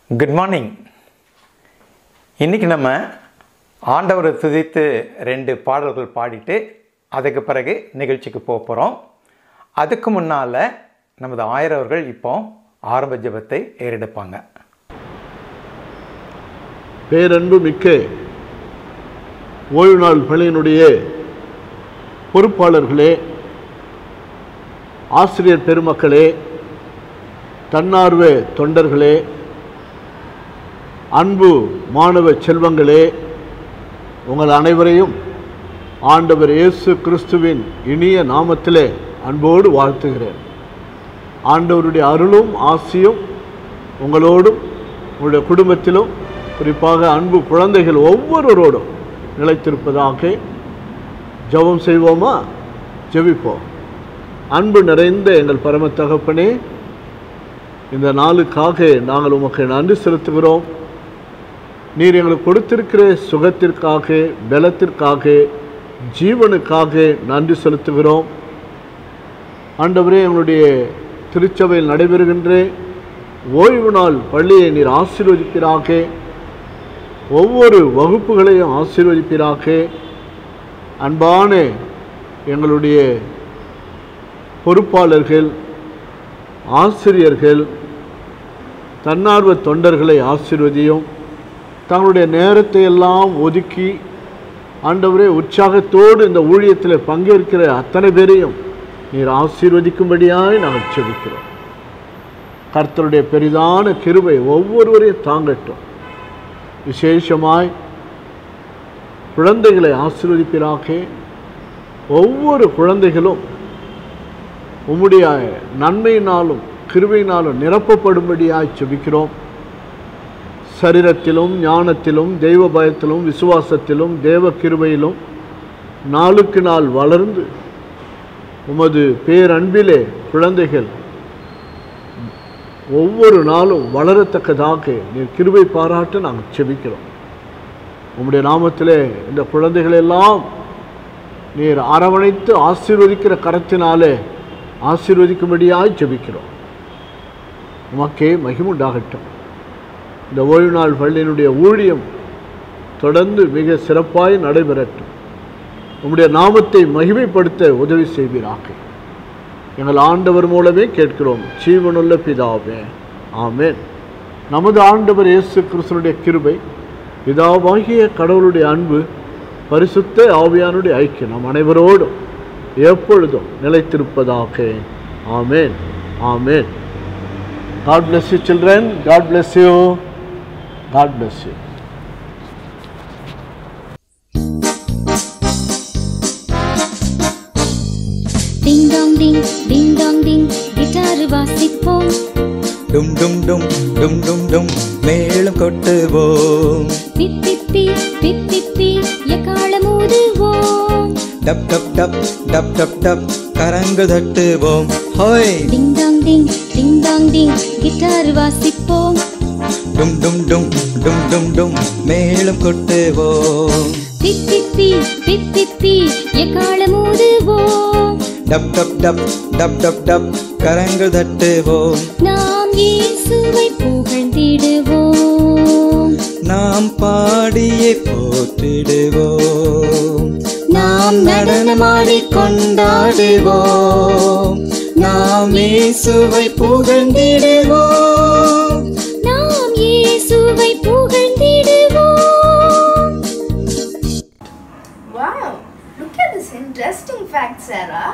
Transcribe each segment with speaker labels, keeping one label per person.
Speaker 1: Good morning. இன்றைக்கி நம்ம ஆண்டவரை துதித்து 2 பாடல்கள் பாடிட்டு அதுக்கு பிறகு நிகழ்ச்சிக்கு போக போகிறோம். அதுக்கு முன்னால் நமது ஆயரவர்கள் இப்போ ஆரம்ப ஜெபத்தை ஏறெடுப்பாங்க.
Speaker 2: பேரன்பு மிக்க ஓய்வு நாள் பள்ளியினுடைய பொறுப்பாளர்களே, ஆசிரியர் பெருமக்களே, தன்னார்வ தொண்டர்களே, அன்பு மாணவ செல்வங்களே, உங்கள் அனைவரையும் ஆண்டவர் இயேசு கிறிஸ்துவின் இனிய நாமத்திலே அன்போடு வாழ்த்துகிறேன். ஆண்டவருடைய அருளும் ஆசியும் உங்களோடும் உங்களுடைய குடும்பத்திலும், குறிப்பாக அன்பு குழந்தைகள் ஒவ்வொருவரோடும் நிலைத்திருப்பதாக. ஜெபம் செய்வோமா? ஜெபிப்போம். அன்பு நிறைந்த எங்கள் பரம தகப்பனே, இந்த நாளுக்காக நாங்கள் உமக்கு நன்றி செலுத்துகிறோம். நீர் எங்களுக்கு கொடுத்திருக்கிற சுகத்திற்காக, பலத்திற்காக, ஜீவனுக்காக நன்றி செலுத்துகிறோம். ஆண்டவரே, எங்களுடைய திருச்சபையில் நடைபெறுகின்ற ஓய்வு நாள் பள்ளியை நீர் ஆசீர்வதிப்பீராக. ஒவ்வொரு வகுப்புகளையும் ஆசீர்வதிப்பீராக. அன்பான எங்களுடைய பொறுப்பாளர்கள், ஆசிரியர்கள், தன்னார்வ தொண்டர்களை ஆசீர்வதியும். தங்களுடைய நேரத்தை எல்லாம் ஒதுக்கி ஆண்டவரே உற்சாகத்தோடு இந்த ஊழியத்தில் பங்கேற்கிற அத்தனை பேரையும் நீர் ஆசீர்வதிக்கும்படியாய் நாங்கள் செபிக்கிறோம். கர்த்தருடைய பெரிதான கிருபை ஒவ்வொருவரையும் தாங்கட்டும். விசேஷமாய் குழந்தைகளை ஆசீர்வதிப்பீராக. ஒவ்வொரு குழந்தைகளும் உம்முடைய நன்மையினாலும் கிருபையினாலும் நிரப்பப்படும்படியாய் செபிக்கிறோம். சரீரத்திலும், ஞானத்திலும், தெய்வ பயத்திலும், விசுவாசத்திலும், தேவ கிருபையிலும் நாளுக்கு நாள் வளர்ந்து உமது பேரன்பிலே குழந்தைகள் ஒவ்வொரு நாளும் வளரத்தக்கதாக நீர் கிருபை பாராட்ட நாங்கள் செபிக்கிறோம். உம்முடைய நாமத்திலே இந்த குழந்தைகளெல்லாம் நீர் அரவணைத்து ஆசீர்வதிக்கிற கரத்தினாலே ஆசீர்வதிக்கும்படியாய் ஜெபிக்கிறோம். உமக்கே மகிமுண்டாகட்டும். இந்த ஓய்வு நாள் பள்ளியினுடைய ஊழியம் தொடர்ந்து மிக சிறப்பாய் நடைபெறட்டும். உம்முடைய நாமத்தை மகிமைப்படுத்த உதவி செய்வீராக. எங்கள் ஆண்டவர் மூலமே கேட்கிறோம், ஜீவனுள்ள பிதாவே, ஆமென். நமது ஆண்டவர் இயேசு கிறிஸ்துவினுடைய கிருபை, பிதாவாகிய கடவுளுடைய அன்பு, பரிசுத்த ஆவியானுடைய ஐக்கியம் நம் அனைவரோடும் எப்பொழுதும் நிலைத்திருப்பதாக. ஆமென், ஆமென். God bless you children. God bless you. God bless you.
Speaker 3: Ding dong ding, gitar வாசிப்போம்.
Speaker 4: டும் டும் டும் டும் டும் டும் மேளம் கொட்டுவோம்.
Speaker 3: பிப்பி பிப்பி எக்காளம் ஊதுவோம்.
Speaker 4: டப் டப் டப் டப் டப் டப் கரங்கு தட்டுவோம். ஹோய்
Speaker 3: டிங் டாங் டிங் கிட்டார் வாசிப்போம்.
Speaker 4: டும் டும் டும் டும் டும் டும் மேளம் கொட்டுவோம்.
Speaker 3: பிப்பி எக்காளம் ஊதுவோம்.
Speaker 4: டப் டப் டப் டப் டப் டப் கரங்கு தட்டுவோம்.
Speaker 3: நாம் இயேசுவை புகழ்ந்திடுவோம்.
Speaker 4: நாம் பாடியே போற்றிடுவோம். நாம் நடனமாடி கொண்டாடுவோம். நாம் இயேசுவை புகழ்ந்திடுவோம்.
Speaker 3: நாம் இயேசுவை புகழ்ந்திடுவோம்.
Speaker 5: Wow, look at this interesting fact, Sarah.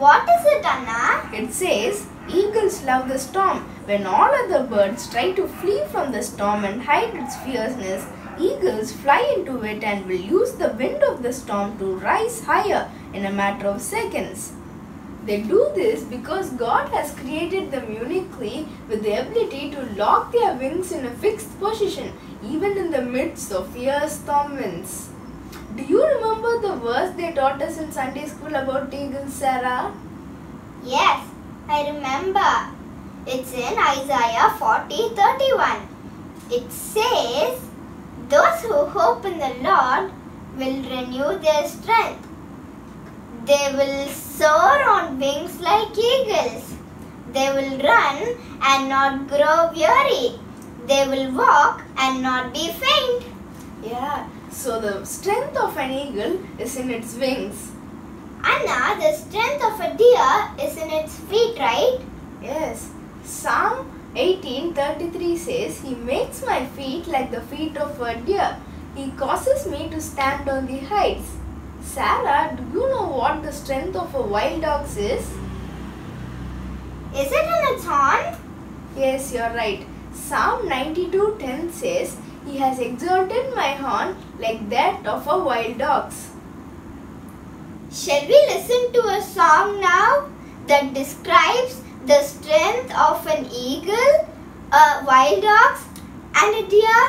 Speaker 6: What is it, Anna?
Speaker 5: It says eagles love the storm. When all other birds try to flee from the storm and hide its fierceness, eagles fly into it and will use the wind of the storm to rise higher in a matter of seconds. They do this because God has created them uniquely with the ability to lock their wings in a fixed position even in the midst of fierce storm winds. Do you remember the verse they taught us in Sunday school about eagles, Sarah?
Speaker 6: Yes, I remember. It's in Isaiah 40:31. It says, "Those who hope in the Lord will renew their strength. They will soar on wings like eagles. They will run and not grow weary. they will walk and not be faint.
Speaker 5: Yeah, so the strength of an eagle is in its wings.
Speaker 6: Anna, the strength of a deer is in its feet, right?
Speaker 5: Yes, Psalm 18:33 says, He makes my feet like the feet of a deer. He causes me to stand on the heights. Sarah, do you know what the strength of a wild ox is?
Speaker 6: Is it in its horn?
Speaker 5: Yes, you're right. Psalm 92:10 says, He has exalted my horn like that of a wild ox.
Speaker 6: Shall we listen to a song now that describes the strength of an eagle, a wild ox, and a deer?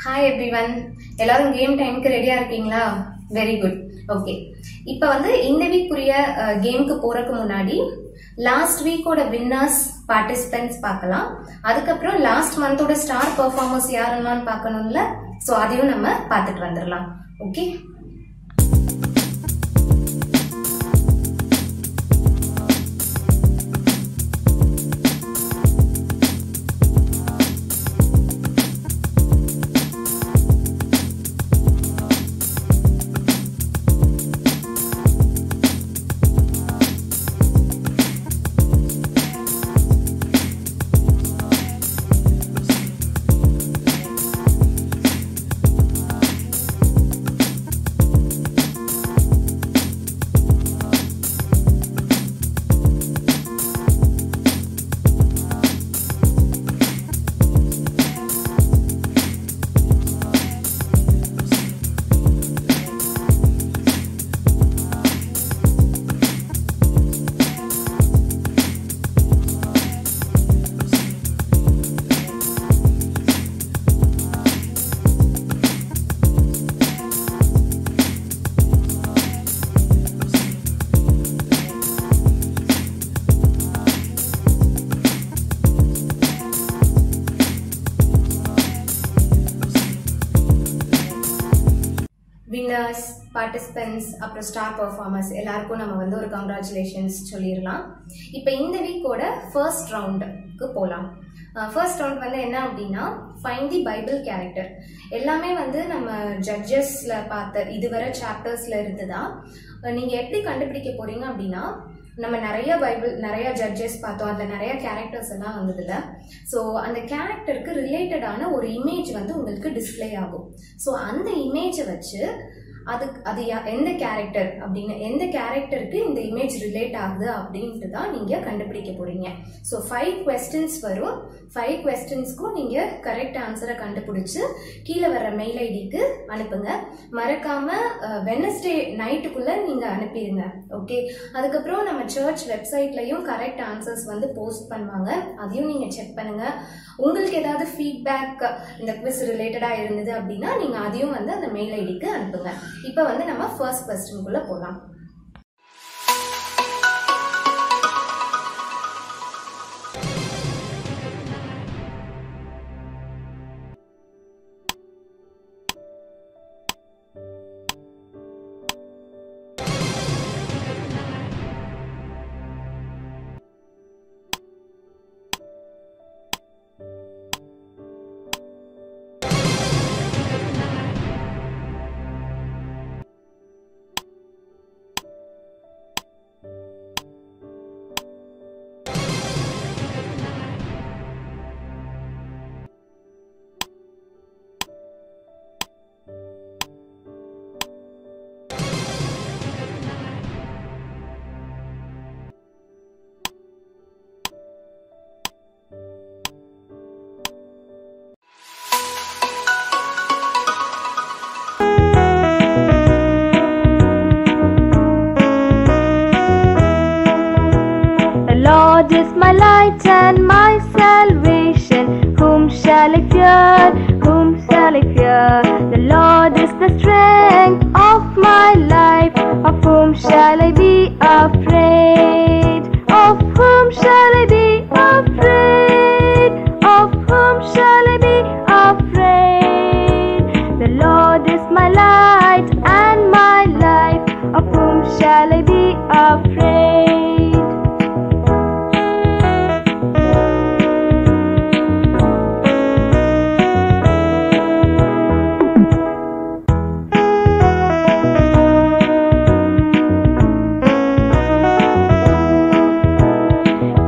Speaker 7: Hi everyone, எல்லாரும் game டைமுக்கு ரெடியா இருக்கீங்களா? Very good. Okay, இப்போ வந்து இந்த வீக்குரிய கேமுக்கு போறதுக்கு முன்னாடி லாஸ்ட் வீக்கோட வின்னர்ஸ் பார்ட்டிசிபென்ட்ஸ் பார்க்கலாம். அதுக்கப்புறம் லாஸ்ட் மந்தோட ஸ்டார் பெர்ஃபார்மர்ஸ் யாருன்னு பார்க்கணும்ல, ஸோ அதையும் நம்ம பார்த்துட்டு வந்துடலாம். ஓகே, வின்னர்ஸ், பார்ட்டிசிபென்ட்ஸ், அப்புறம் ஸ்டார் பெர்ஃபார்மர்ஸ் எல்லாருக்கும் நம்ம வந்து ஒரு கங்க்ராச்சுலேஷன்ஸ் சொல்லிடலாம். இப்போ இந்த வீக்கோட ஃபர்ஸ்ட் ரவுண்டுக்கு போகலாம். ஃபர்ஸ்ட் ரவுண்ட் வந்து என்ன அப்படின்னா, ஃபைண்ட் தி பைபிள் கேரக்டர். எல்லாமே வந்து நம்ம ஜட்ஜஸ்ல பார்த்த இதுவரை சாப்டர்ஸ்ல இருந்து தான். நீங்கள் எப்படி கண்டுபிடிக்க போறீங்க அப்படின்னா, நம்ம நிறைய ஜட்ஜஸ் பார்த்தோம், அதில் நிறைய கேரக்டர்ஸ் எல்லாம் வந்ததில்ல. ஸோ அந்த கேரக்டருக்கு ரிலேட்டடான ஒரு இமேஜ் வந்து உங்களுக்கு டிஸ்பிளே ஆகும். ஸோ அந்த இமேஜை வச்சு அது எந்த கேரக்டர் அப்படின்னு, எந்த கேரக்டருக்கு இந்த இமேஜ் ரிலேட் ஆகுது அப்படின்ட்டு தான் நீங்க கண்டுபிடிக்க போறீங்க. ஸோ 5 questions வரும். 5 questionsக்கும் நீங்க கரெக்ட் ஆன்சரை கண்டுபிடிச்சு கீழே வர்ற மெயில் ஐடிக்கு அனுப்புங்க. மறக்காம வெனஸ்டே நைட்டுக்குள்ள நீங்க அனுப்பிடுங்க. ஓகே, அதுக்கப்புறம் நம்ம சர்ச் வெப்சைட்லயும் கரெக்ட் ஆன்சர்ஸ் வந்து போஸ்ட் பண்ணுவாங்க, அதையும் நீங்க செக் பண்ணுங்க. உங்களுக்கு ஏதாவது ஃபீட்பேக் இந்த குவிஸ் ரிலேட்டடா இருந்தது அப்படின்னா நீங்க அதையும் வந்து அந்த மெயில் ஐடிக்கு அனுப்புங்க. இப்போ வந்து நம்ம ஃபர்ஸ்ட் क्वेश्चनக்குள்ள போலாம்.
Speaker 3: Lord is my light and my salvation. Whom shall I fear? Whom shall I fear? The Lord is the strength of my life. Of whom shall I be afraid? Of whom shall I be afraid? Of whom shall I be afraid? The Lord is my light and my life. Of whom shall I be afraid?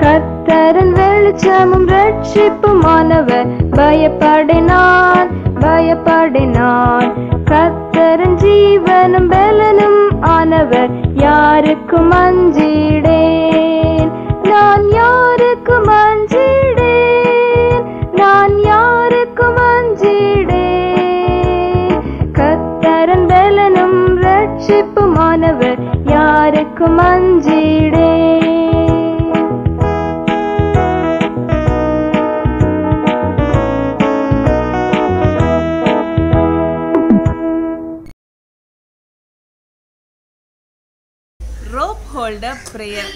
Speaker 3: கர்த்தரின் வெளிச்சமும் ரட்சிப்புமானவர், பயப்படினான் பயப்படினான். கர்த்தரின் ஜீவனும் பலனும் ஆனவர், யாருக்கும் அஞ்சிடேன் நான், யாருக்கும் அஞ்சிடேன் நான், யாருக்கும் அஞ்சிடேன். கர்த்தரின் பலனும் ரட்சிப்புமானவர், யாருக்கும் அஞ்சிடேன்.
Speaker 8: Rope holder prayer.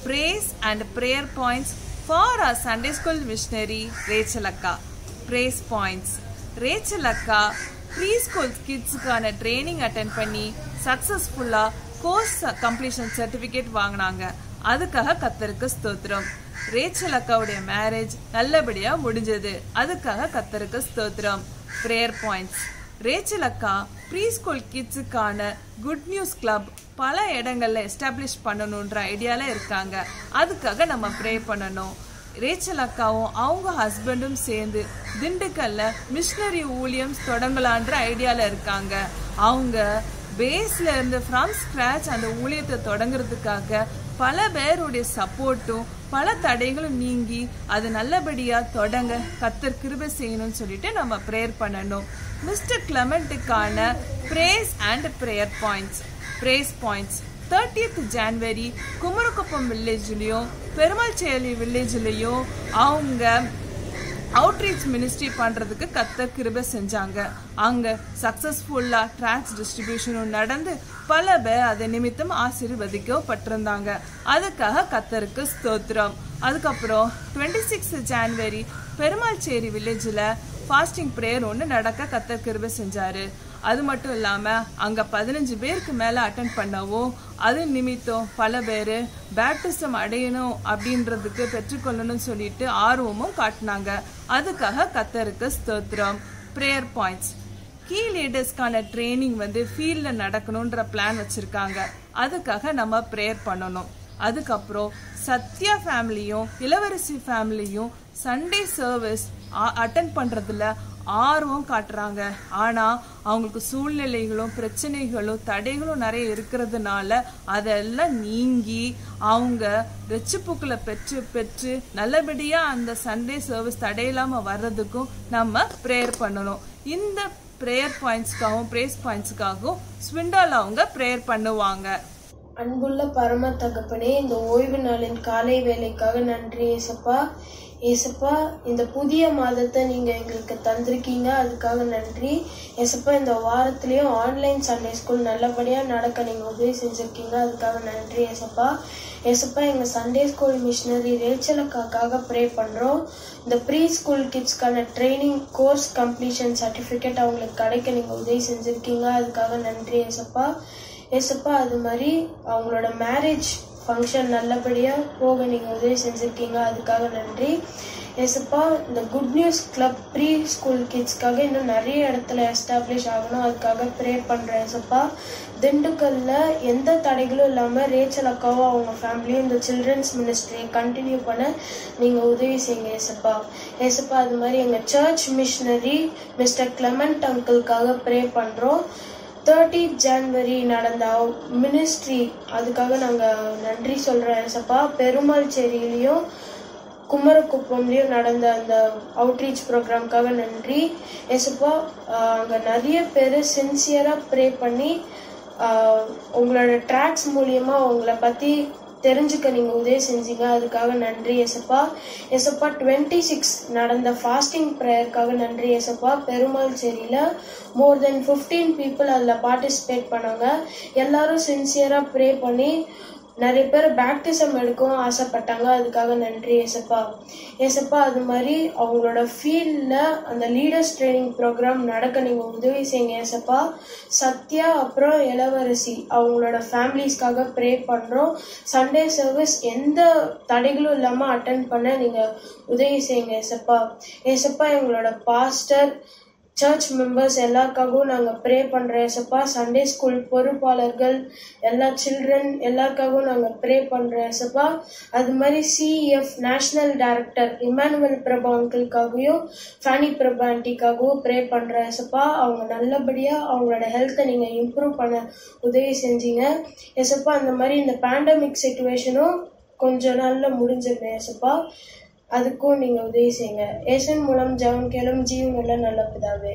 Speaker 8: Praise and prayer points for our Sunday school missionary Rachel Akka. Praise points. Rachel Akka preschool kids-க்கான ட்ரைனிங் அட்டெண்ட் பண்ணி சக்சஸ்ஃபுல்லா கோர்ஸ் கம்ப்ளீஷன் சர்டிஃபிகேட் வாங்கினாங்க. அதுக்காக கர்த்தருக்கு ஸ்தோத்திரம். ரேச்சல் அக்காவுடைய மேரேஜ் நல்லபடியா முடிஞ்சது, அதுக்காக கர்த்தருக்கு ஸ்தோத்திரம். Prayer points. ரேச்சல் அக்கா ப்ரீஸ்கூல் கிட்ஸுக்கான குட் நியூஸ் கிளப் பல இடங்கள்ல எஸ்டாப்ளிஷ் பண்ணணுன்ற ஐடியால இருக்காங்க, அதுக்காக நம்ம ப்ரே பண்ணணும். ரேச்சல் அக்காவும் அவங்க ஹஸ்பண்டும் சேர்ந்து திண்டுக்கல்ல மிஷனரி ஊழியம் தொடங்கலான்ற ஐடியால இருக்காங்க. அவங்க பேஸ்ல இருந்து ஃப்ரம் ஸ்கிராச் அந்த ஊழியத்தை தொடங்குறதுக்காக பல பேருடைய சப்போர்ட்டும் பல தடைகளும் நீங்கி அது நல்லபடியா தொடங்க கர்த்தர் கிருபை செய்யணும்னு சொல்லிட்டு நம்ம ப்ரேயர் பண்ணணும். மிஸ்டர் கிளமெண்ட்டுக்கான praise and prayer points. Praise points 30th January Kumarakuppam வில்லேஜ்லயும் பெருமாள் சேலி வில்லேஜ்லயும் அவங்க அவுட்ரீச் மினிஸ்ட்ரி பண்றதுக்கு கர்த்தர் கிருபை செஞ்சாங்க. அங்க சக்சஸ்ஃபுல்லா ட்ராக்ஸ் டிஸ்ட்ரிபியூஷனும் நடந்து பல பேர் அதை நிமித்தம் ஆசீர்வதிக்கப்பட்டிருந்தாங்க, அதுக்காக கர்த்தருக்கு ஸ்தோத்திரம். அதுக்கப்புறம் 26th January பெருமாள் சேரி வில்லேஜ்ல ஃபாஸ்டிங் ப்ரேயர் ஒன்று நடக்க கர்த்தர் கிருபை செஞ்சாரு. அது மட்டும் இல்லாம அங்க 15 பேருக்கு மேல அட்டென்ட் பண்ணவும் அது நிமித்தம் பல பேரு பேப்டிசம் அடையணும் அப்படின்றதுக்கு பெற்றுக்கொள்ளணும்னு சொல்லிட்டு ஆர்வமும் காட்டினாங்க, அதுக்காக கர்த்தருக்கு ஸ்தோத்திரம். Prayer points. கீ லீடர்ஸ்க்கான ட்ரைனிங் ஃபீல்ட்ல நடக்கணும்ன்ற பிளான் வச்சிருக்காங்க, அதுக்காக நம்ம ப்ரேயர் பண்ணணும். அதுக்கப்புறம் சத்யா ஃபேமிலியும் இளவரசி ஃபேமிலியும் சண்டே சர்வீஸ் அட்டென்ட் பண்ணுறதுல ஆர்வம் காட்டுறாங்க. ஆனால் அவங்களுக்கு சூழ்நிலைகளும் பிரச்சனைகளும் தடைகளும் நிறைய இருக்கிறதுனால அதெல்லாம் நீங்கி அவங்க ரெச்சிப்புக்களை பெற்று நல்லபடியாக அந்த சண்டே சர்வீஸ் தடையில்லாமல் வர்றதுக்கும் நம்ம ப்ரேயர் பண்ணணும். இந்த ப்ரேயர் பாயிண்ட்ஸ்க்காகவும் ப்ரேஸ் பாயிண்ட்ஸ்க்காகவும் ஸ்விண்டால் அவங்க ப்ரேயர் பண்ணுவாங்க.
Speaker 9: அன்புள்ள பரம தகப்பனே, இந்த ஓய்வு நாளின் காலை வேலைக்காக நன்றி ஏசப்பா. ஏசப்பா, இந்த புதிய மாதத்தை நீங்க எங்களுக்கு தந்திருக்கீங்க, அதுக்காக நன்றி ஏசப்பா. இந்த வாரத்திலயும் ஆன்லைன் சண்டே ஸ்கூல் நல்லபடியா நடக்க நீங்க உதவி செஞ்சிருக்கீங்க, அதுக்காக நன்றி ஏசப்பா. ஏசப்பா, எங்க சண்டே ஸ்கூல் மிஷனரி ரேச்சல் அக்காக்காக ப்ரே பண்றோம். இந்த ப்ரீ ஸ்கூல் கிட்ஸ்க்கான ட்ரைனிங் கோர்ஸ் கம்ப்ளீஷன் சர்டிஃபிகேட் அவங்களுக்கு கிடைக்க நீங்க உதவி செஞ்சிருக்கீங்க, அதுக்காக நன்றி ஏசப்பா. ஏசப்பா, அது மாதிரி அவங்களோட மேரேஜ் ஃபங்க்ஷன் நல்லபடியாக போக நீங்கள் உதவி செஞ்சுருக்கீங்க, அதுக்காக நன்றி ஏசப்பா. இந்த good news club preschool கிட்ஸ்க்காக இன்னும் நிறைய இடத்துல எஸ்டாப்ளிஷ் ஆகணும், அதுக்காக ப்ரே பண்ணுறேன் ஏசப்பா. திண்டுக்கல்ல எந்த தடைகளும் இல்லாமல் ரேச்சல் அக்காவும் அவங்க ஃபேமிலியும் இந்த சில்ட்ரன்ஸ் மினிஸ்ட்ரியை கண்டினியூ பண்ண நீங்கள் உதவி செய்யுங்க ஏசப்பா. ஏசப்பா, அது மாதிரி எங்கள் சர்ச் மிஷனரி மிஸ்டர் கிளமெண்ட் அங்கிளுக்காக ப்ரே பண்ணுறோம். 30th January நடந்த மினிஸ்ட்ரி, அதுக்காக நாங்கள் நன்றி சொல்கிறோம் ஏசப்பா. பெருமாள் சேரியிலையும் குமரக்குப்பம்லேயும் நடந்த அந்த அவுட்ரீச் ப்ரோக்ராம்காக நன்றி ஏசப்பா. அங்கே நிறைய பேர் சின்சியராக ப்ரே பண்ணி உங்களோட ட்ராக்ஸ் மூலியமாக உங்களை பற்றி தெரிஞ்சுக்க நீங்கள் உதவி செஞ்சீங்க, அதுக்காக நன்றி ஏசப்பா. ஏசப்பா, 26 நடந்த ஃபாஸ்டிங் ப்ரேயருக்காக நன்றி ஏசப்பா. பெருமாள் சேரியில் more than 15 people அதில் பார்ட்டிசிபேட் பண்ணாங்க. எல்லாரும் சின்சியராக ப்ரே பண்ணி நிறைய பேர் பேப்டிசம் எடுக்கவும் ஆசைப்பட்டாங்க, அதுக்காக நன்றி ஏசப்பா. ஏசப்பா, அது மாதிரி அவங்களோட ஃபீல்டில் அந்த லீடர்ஸ் ட்ரைனிங் ப்ரோக்ராம் நடக்க நீங்கள் உதவி செய்யுங்க ஏசப்பா. சத்யா அப்புறம் இளவரசி அவங்களோட ஃபேமிலிஸ்க்காக ப்ரே பண்ணுறோம். சண்டே சர்வீஸ் எந்த தடைகளும் இல்லாமல் அட்டென்ட் பண்ண நீங்கள் உதவி செய்யுங்க ஏசப்பா. ஏசப்பா, எங்களோட பாஸ்டர் சர்ச் மெம்பர்ஸ் எல்லாருக்காகவும் நாங்கள் ப்ரே பண்ணுறோம் ஏசப்பா. சண்டே ஸ்கூல் பொறுப்பாளர்கள் எல்லா சில்ட்ரன் எல்லாருக்காகவும் நாங்கள் ப்ரே பண்ணுறோம் ஏசப்பா. அது மாதிரி CF national director Emmanuel Prabha அங்கிள்காகவும் ஃபேனி பிரபா ஆண்டிக்காகவும் ப்ரே பண்ணுறோம் ஏசப்பா. அவங்க நல்லபடியாக அவங்களோட ஹெல்த்தை நீங்கள் இம்ப்ரூவ் பண்ண உதவி செஞ்சீங்க ஏசப்பா. அந்த மாதிரி இந்த பேண்டமிக் சிச்சுவேஷனும் கொஞ்ச நாளில் முடிஞ்சிருந்தேன் ஏசப்பா, அதுக்கும் நீங்கள் உதவி செய்யுங்க. ஏசன் மூலம் ஜெபம் கேளும் ஜீவனுள்ள நல்ல பிதாவே.